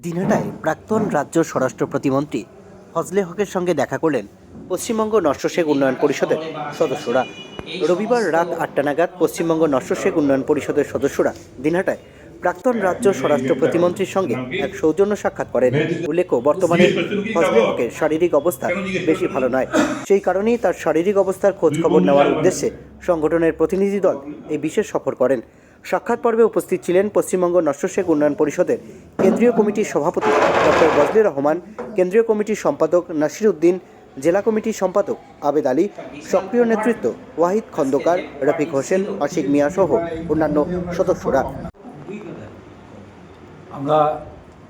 দিনহাটায় প্রাক্তন রাজ্য স্বরাষ্ট্র প্রতিমন্ত্রী ফজলে হকের সঙ্গে দেখা করলেন পশ্চিমবঙ্গ নস্যশেখ উন্নয়ন পরিষদের সদস্যরা। রবিবার রাত ৮টা নাগাদ পশ্চিমবঙ্গ নস্যশেখ উন্নয়ন পরিষদের সদস্যরা দিনহাটায় প্রাক্তন রাজ্য স্বরাষ্ট্র প্রতিমন্ত্রীর সঙ্গে এক সৌজন্য সাক্ষাৎ করেন। উল্লেখ্য, বর্তমানে ফজলে হকের শারীরিক অবস্থা বেশি ভালো নয়। সেই কারণেই তার শারীরিক অবস্থার খোঁজখবর নেওয়ার উদ্দেশ্যে সংগঠনের প্রতিনিধি দল এই বিশেষ সফর করেন। সাক্ষাৎ পর্বে উপস্থিত ছিলেন পশ্চিমবঙ্গ নস্যশেখ উন্নয়ন পরিষদের কেন্দ্রীয় কমিটির সভাপতি ডক্টর বজলুর রহমান, কেন্দ্রীয় কমিটির সম্পাদক নাসির উদ্দিন, জেলা কমিটির সম্পাদক আবেদ আলী, সক্রিয় নেতৃত্ব ওয়াহিদ খন্দকার, রফিক হোসেন, আশিক মিয়া সহ অন্যান্য সদস্যরা। আমরা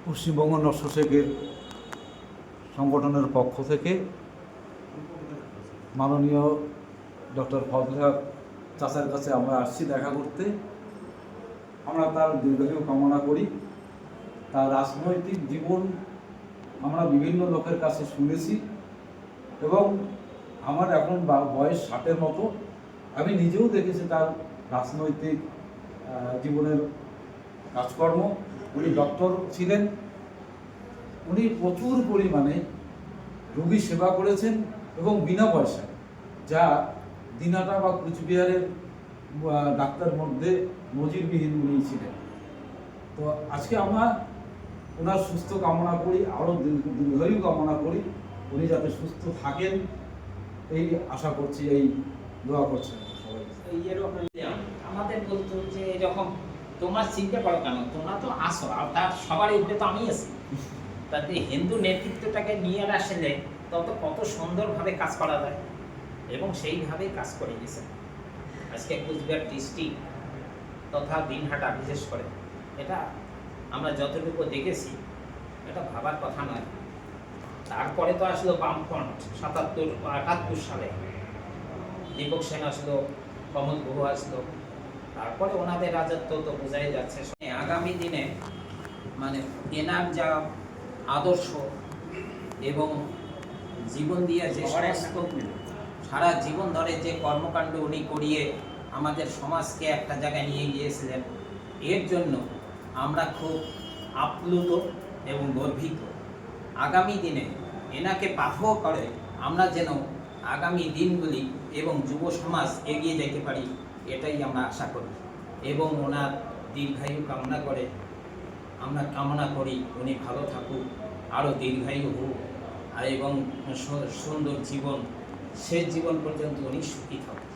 পশ্চিমবঙ্গ নস্যশেখের সংগঠনের পক্ষ থেকে মাননীয় ডক্টর ফজলে হক চাচার কাছে আমরা আসছি দেখা করতে। আমরা তার দীর্ঘায়ু কামনা করি। তার রাজনৈতিক জীবন আমরা বিভিন্ন লোকের কাছে শুনেছি এবং আমার এখন বয়স 60-এর মতো। আমি নিজেও দেখেছি তার রাজনৈতিক জীবনের কাজকর্ম। উনি ডক্টর ছিলেন, উনি প্রচুর পরিমাণে রোগী সেবা করেছেন এবং বিনা পয়সায়, যা দিনহাটা বা কুচবিহারের ডাক্তার মধ্যে নজিরবিহীন উনি ছিলেন। তো আজকে আমরা ওনার সুস্থ কামনা করি, আরও দীর্ঘায়ু কামনা করি, উনি যাতে সুস্থ থাকেন এই আশা করছি, এই দোয়া করছেন সবাই। আমাদের বলতো যে এরকম তোমার চিন্তা করো কেন, তোমরা তো আসো, আর তার সবারই উপরে তো আমি আছি। তাতে হিন্দু নেতৃত্বটাকে নিয়ে আসলে কত সুন্দরভাবে কাজ করা যায় এবং সেইভাবেই কাজ করে গেছে। আজকে কুচবিহার ডিস্ট্রিক্ট তথা দিনহাটা বিশেষ করে এটা আমরা যতটুকু দেখেছি এটা ভাবার কথা নয়। তারপরে তো আসলো বামফ্রন্ট 77-78 সালে, দীপক সেন আসলো, কমল গুহ আসলো, তারপরে ওনাদের রাজত্ব তো বোঝাই যাচ্ছে। আগামী দিনে মানে এনার যা আদর্শ এবং জীবন দিয়ে যে সারা জীবন ধরে যে কর্মকাণ্ড উনি করিয়ে আমাদের সমাজকে একটা জায়গায় নিয়ে গিয়েছিলেন, এর জন্য আমরা খুব আপ্লুত এবং গর্বিত। আগামী দিনে এনাকে পাথেয় করে আমরা যেন আগামী দিনগুলি এবং যুব সমাজ এগিয়ে যেতে পারি, এটাই আমরা আশা করি এবং ওনার দীর্ঘায়ু কামনা করে আমরা কামনা করি উনি ভালো থাকুক, আরও দীর্ঘায়ু হোক এবং সুন্দর জীবন, শেষ জীবন পর্যন্ত উনি সুখী থাকুক।